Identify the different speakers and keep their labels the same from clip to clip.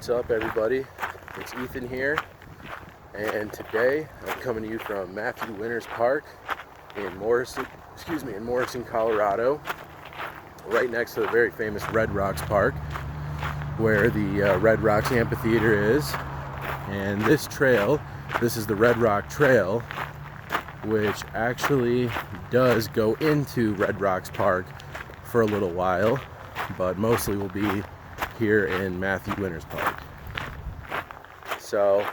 Speaker 1: What's up, everybody? It's Ethan here, and today I'm coming to you from Matthew Winters Park in Morrison, Colorado, right next to the very famous Red Rocks Park, where the Red Rocks Amphitheater is. And this trail, this is the Red Rock Trail, which actually does go into Red Rocks Park for a little while, but mostly will be here in Matthew Winters Park. So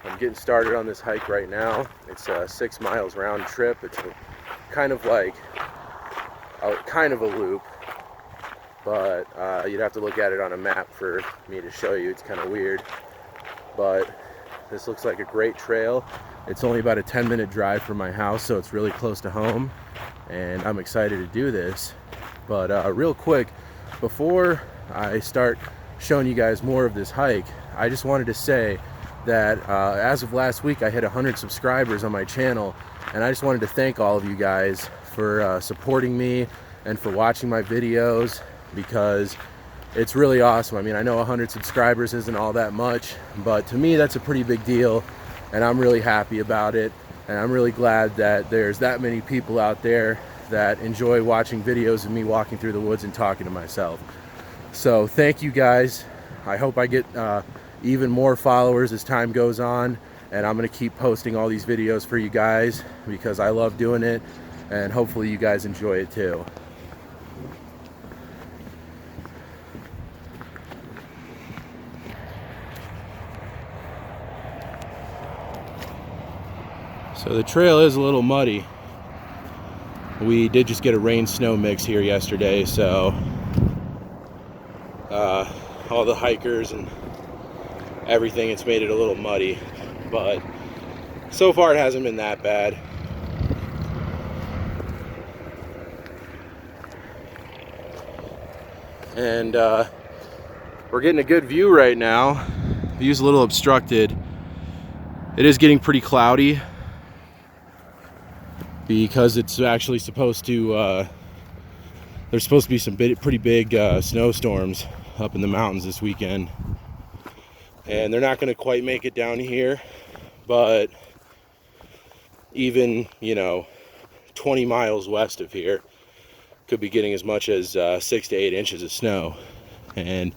Speaker 1: I'm getting started on this hike right now. It's a 6 miles round trip. It's kind of like a loop, but you'd have to look at it on a map for me to show you. It's kind of weird, but this looks like a great trail. It's only about a 10-minute drive from my house, so it's really close to home, and I'm excited to do this. But real quick, before I start showing you guys more of this hike, I just wanted to say that as of last week I hit 100 subscribers on my channel, and I just wanted to thank all of you guys for supporting me and for watching my videos, because it's really awesome. I mean, I know 100 subscribers isn't all that much, but to me that's a pretty big deal, and I'm really happy about it, and I'm really glad that there's that many people out there that enjoy watching videos of me walking through the woods and talking to myself. So thank you guys. I hope I get even more followers as time goes on, and I'm going to keep posting all these videos for you guys because I love doing it, and hopefully you guys enjoy it too. So the trail is a little muddy. We did just get a rain-snow mix here yesterday, so all the hikers and everything, it's made it a little muddy, but so far it hasn't been that bad. And we're getting a good view right now. The view's a little obstructed. It is getting pretty cloudy because it's actually supposed to there's supposed to be some pretty big snowstorms up in the mountains this weekend, and they're not going to quite make it down here, but even 20 miles west of here could be getting as much as 6 to 8 inches of snow. And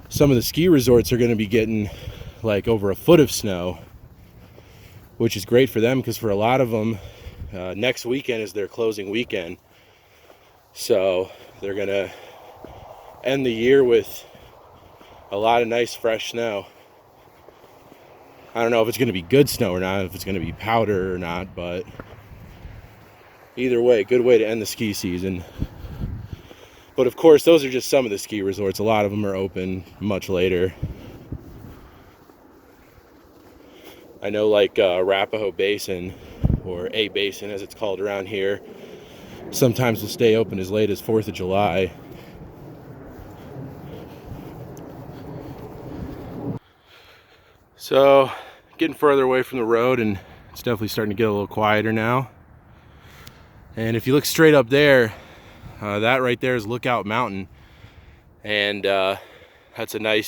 Speaker 1: some of the ski resorts are going to be getting like over a foot of snow, which is great for them, because for a lot of them next weekend is their closing weekend, so they're going to end the year with a lot of nice fresh snow. I don't know if it's going to be good snow or not, if it's going to be powder or not, but either way, good way to end the ski season. But of course, those are just some of the ski resorts. A lot of them are open much later. I know, like Arapahoe Basin, or A Basin as it's called around here, sometimes will stay open as late as 4th of July. So getting further away from the road, and it's definitely starting to get a little quieter now. And if you look straight up there, that right there is Lookout Mountain, and that's a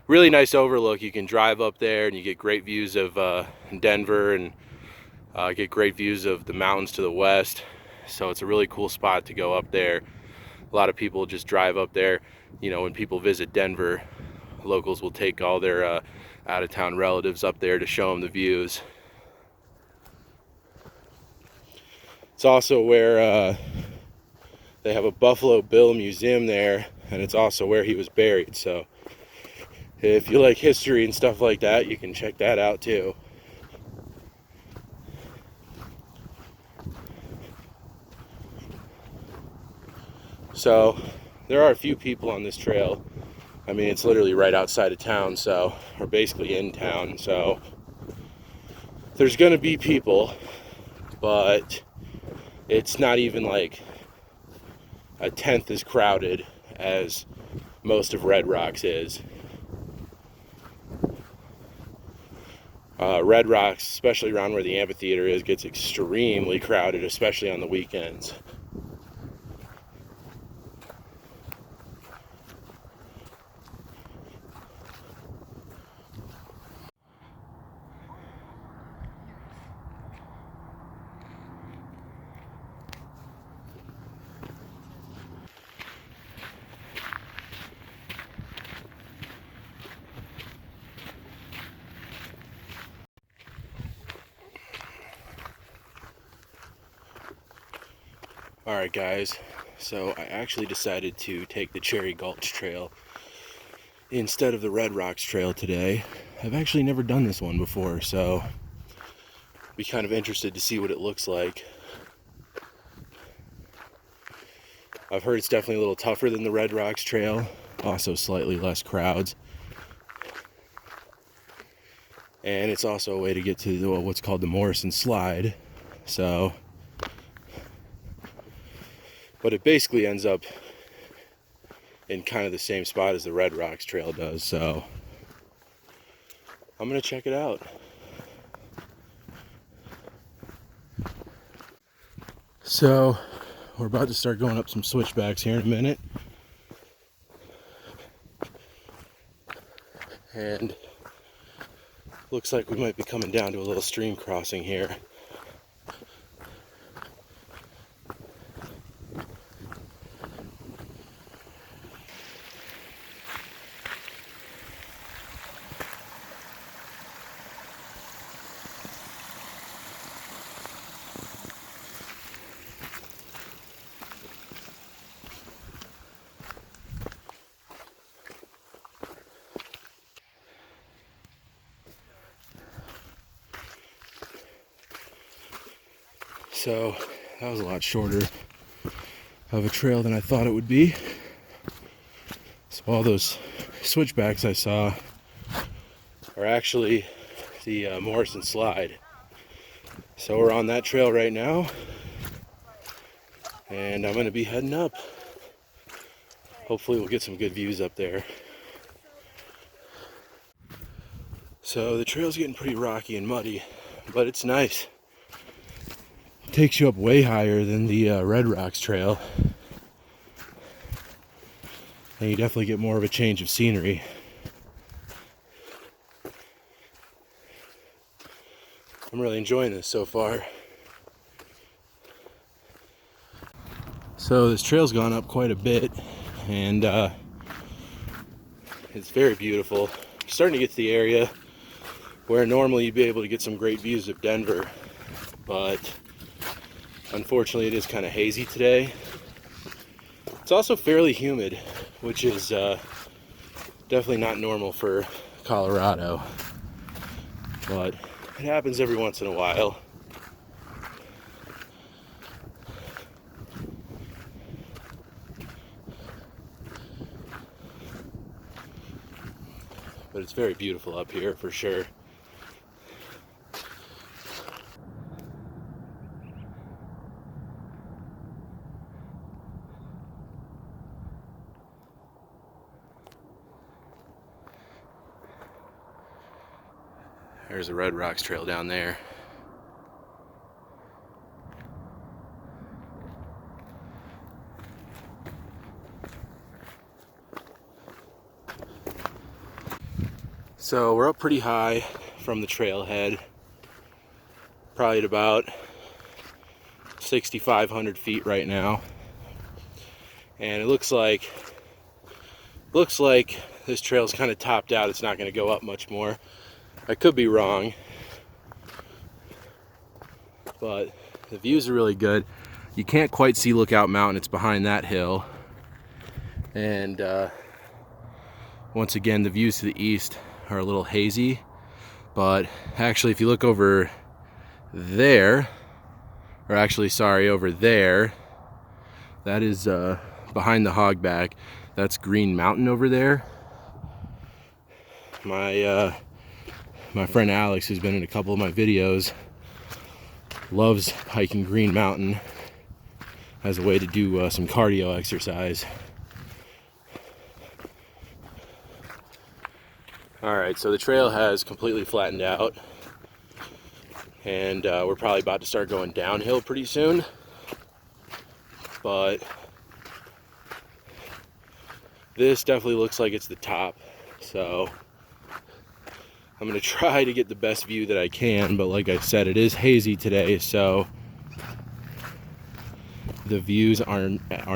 Speaker 1: really nice overlook. You can drive up there and you get great views of Denver, and get great views of the mountains to the west. So it's a really cool spot to go up there. A lot of people just drive up there. When people visit Denver, locals will take all their out-of-town relatives up there to show them the views. It's also where they have a Buffalo Bill Museum there, and it's also where he was buried. So if you like history and stuff like that, you can check that out too. So there are a few people on this trail. I mean, it's literally right outside of town, so we're basically in town, so there's going to be people, but it's not even like a tenth as crowded as most of Red Rocks is. Red Rocks, especially around where the amphitheater is, gets extremely crowded, especially on the weekends. Alright guys, so I actually decided to take the Cherry Gulch Trail instead of the Red Rocks Trail today. I've actually never done this one before, so I'll be kind of interested to see what it looks like. I've heard it's definitely a little tougher than the Red Rocks Trail, also slightly less crowds. And it's also a way to get to what's called the Morrison Slide. So, but it basically ends up in kind of the same spot as the Red Rocks Trail does, so I'm gonna check it out. So we're about to start going up some switchbacks here in a minute, and looks like we might be coming down to a little stream crossing here. So that was a lot shorter of a trail than I thought it would be. So all those switchbacks I saw are actually the Morrison Slide. So we're on that trail right now, and I'm going to be heading up. Hopefully we'll get some good views up there. So the trail's getting pretty rocky and muddy, but it's nice. Takes you up way higher than the Red Rocks Trail, and you definitely get more of a change of scenery. I'm really enjoying this so far. So this trail's gone up quite a bit, and it's very beautiful. Starting to get to the area where normally you'd be able to get some great views of Denver, but unfortunately it is kind of hazy today. It's also fairly humid, which is definitely not normal for Colorado, but it happens every once in a while. But it's very beautiful up here for sure. There's the Red Rocks Trail down there. So we're up pretty high from the trailhead, probably at about 6,500 feet right now, and it looks like this trail's kind of topped out. It's not going to go up much more. I could be wrong, but the views are really good. You can't quite see Lookout Mountain. It's behind that hill, and once again the views to the east are a little hazy, but actually if you look over there, or actually sorry, over there, that is behind the hogback. That's Green Mountain over there. My friend Alex, who's been in a couple of my videos, loves hiking Green Mountain as a way to do some cardio exercise. Alright, so the trail has completely flattened out, and we're probably about to start going downhill pretty soon, but this definitely looks like it's the top, so I'm going to try to get the best view that I can, but like I said, it is hazy today, so the views are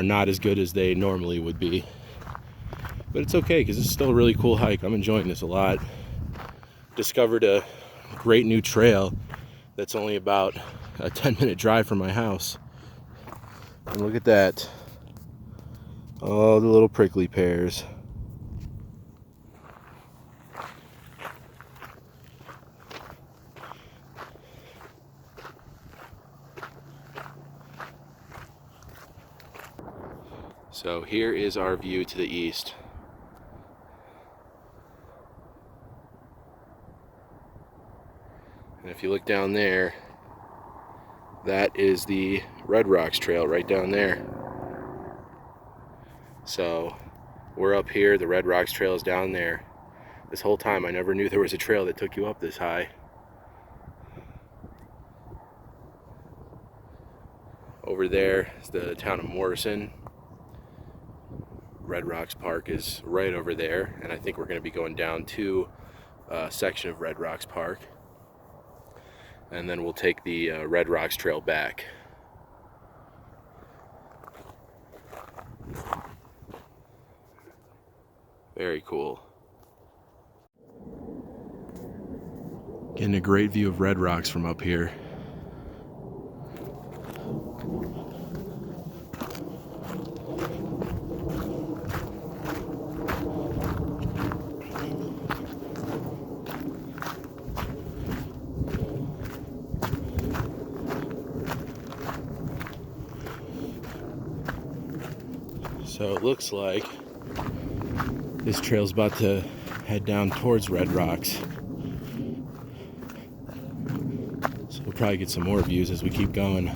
Speaker 1: not as good as they normally would be. But it's okay, because it's still a really cool hike. I'm enjoying this a lot. Discovered a great new trail that's only about a 10-minute drive from my house. And look at that. Oh, the little prickly pears. So here is our view to the east. And if you look down there, that is the Red Rocks Trail right down there. So we're up here, the Red Rocks Trail is down there. This whole time I never knew there was a trail that took you up this high. Over there is the town of Morrison. Red Rocks Park is right over there, and I think we're going to be going down to a section of Red Rocks Park, and then we'll take the Red Rocks Trail back. Very cool. Getting a great view of Red Rocks from up here. So it looks like this trail's about to head down towards Red Rocks. So we'll probably get some more views as we keep going.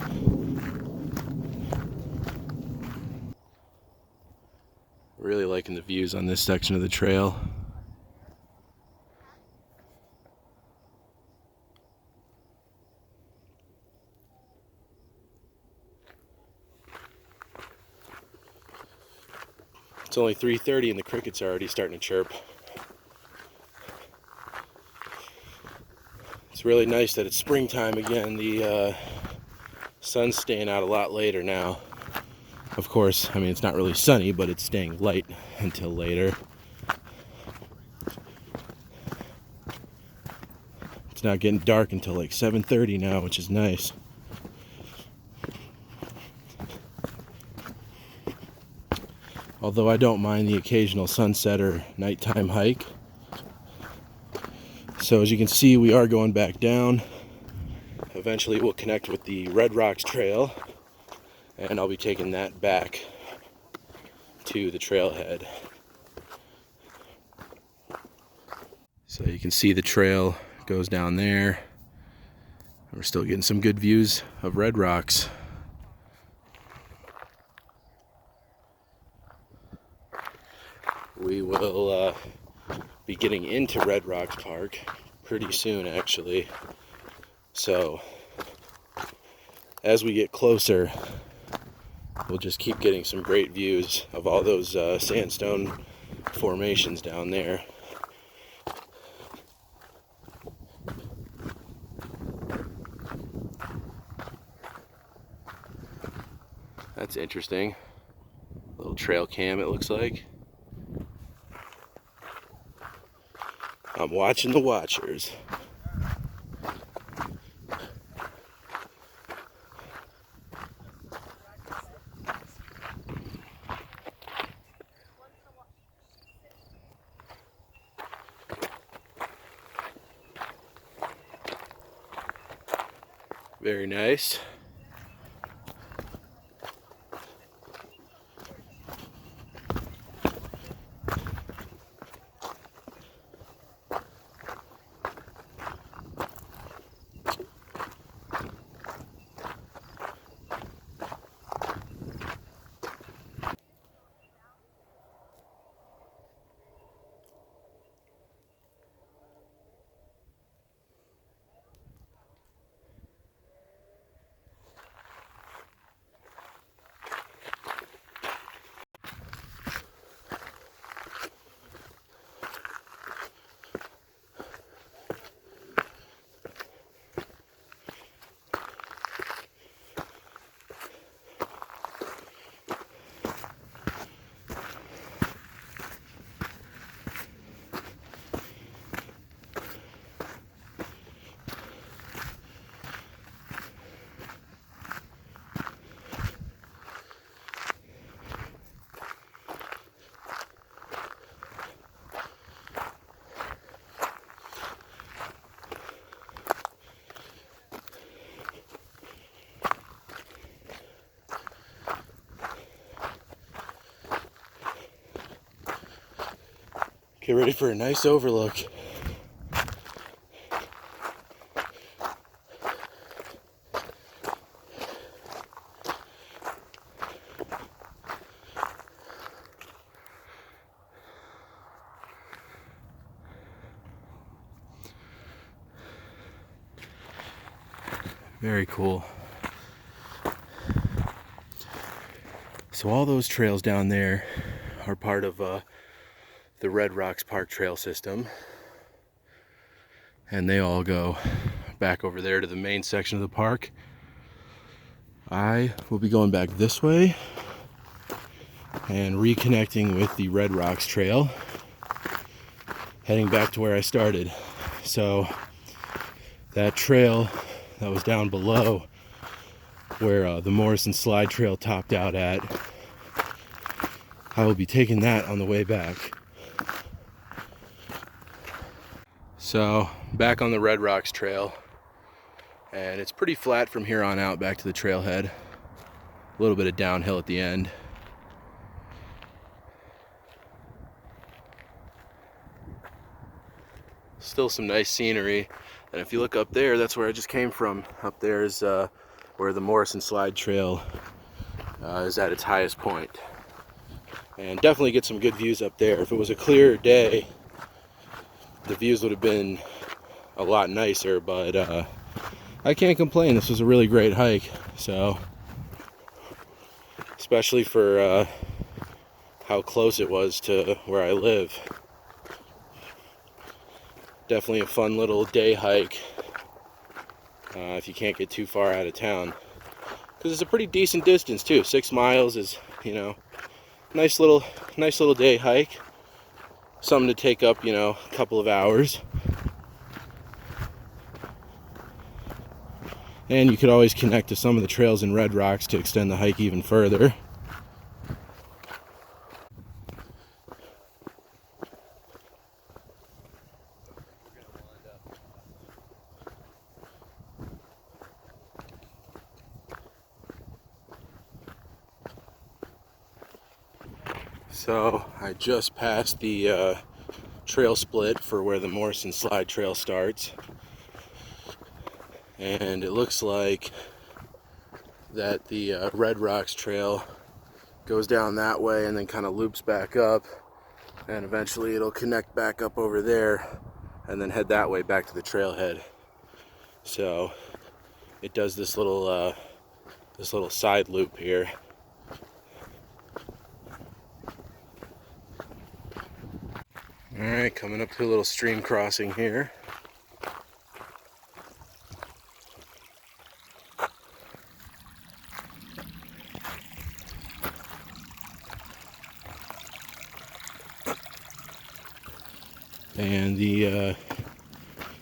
Speaker 1: Really liking the views on this section of the trail. It's only 3:30 and the crickets are already starting to chirp. It's really nice that it's springtime again. The sun's staying out a lot later now. Of course, I mean, it's not really sunny, but it's staying light until later. It's not getting dark until like 7:30 now, which is nice. Although I don't mind the occasional sunset or nighttime hike. So as you can see, we are going back down. Eventually we'll connect with the Red Rocks Trail, and I'll be taking that back to the trailhead. So you can see the trail goes down there. We're still getting some good views of Red Rocks. We will be getting into Red Rocks Park pretty soon, actually. So as we get closer, we'll just keep getting some great views of all those sandstone formations down there. That's interesting. Little trail cam, it looks like. I'm watching the watchers. Very nice. Get ready for a nice overlook. Very cool. So all those trails down there are part of the Red Rocks Park Trail system, and they all go back over there to the main section of the park. I will be going back this way and reconnecting with the Red Rocks Trail, heading back to where I started. So that trail that was down below where the Morrison slide trail topped out at, I will be taking that on the way back. So back on the Red Rocks Trail, and it's pretty flat from here on out back to the trailhead. A little bit of downhill at the end. Still some nice scenery, and if you look up there, that's where I just came from. Up there is where the Morrison slide trail is at its highest point, and definitely get some good views up there. If it was a clear day, the views would have been a lot nicer, but I can't complain. This was a really great hike, so especially for how close it was to where I live. Definitely a fun little day hike if you can't get too far out of town, because it's a pretty decent distance too. 6 miles is, you know, nice little day hike. Something to take up, you know, a couple of hours. And you could always connect to some of the trails in Red Rocks to extend the hike even further. So I just passed the trail split for where the Morrison slide trail starts, and it looks like that the Red Rocks trail goes down that way and then kind of loops back up, and eventually it'll connect back up over there and then head that way back to the trailhead. So it does this little side loop here. Alright, coming up to a little stream crossing here. And the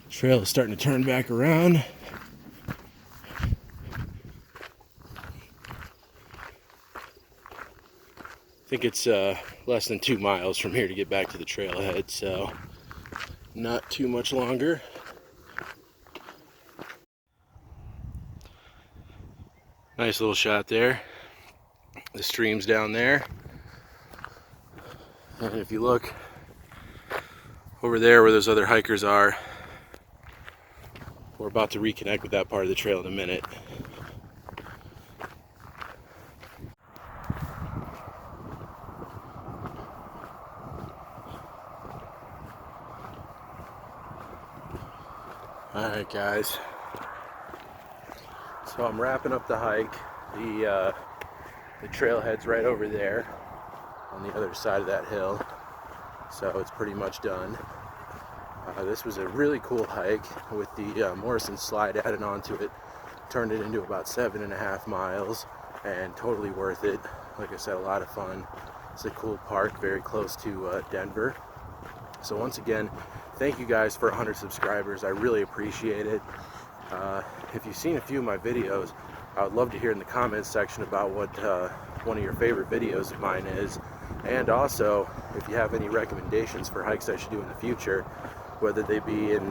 Speaker 1: trail is starting to turn back around. I think it's less than 2 miles from here to get back to the trailhead, so not too much longer. Nice little shot there. The stream's down there. And if you look over there where those other hikers are, we're about to reconnect with that part of the trail in a minute. Alright guys, so I'm wrapping up the hike. The trailhead's right over there on the other side of that hill, so it's pretty much done. This was a really cool hike with the Morrison slide added onto it. Turned it into about 7.5 miles, and totally worth it. Like I said, a lot of fun. It's a cool park, very close to Denver. So once again, thank you guys for 100 subscribers. I really appreciate it. If you've seen a few of my videos, I would love to hear in the comments section about what one of your favorite videos of mine is. And also, if you have any recommendations for hikes I should do in the future, whether they be in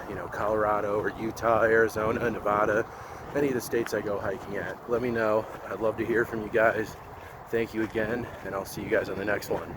Speaker 1: you know, Colorado or Utah, Arizona, Nevada, any of the states I go hiking at, let me know. I'd love to hear from you guys. Thank you again, and I'll see you guys on the next one.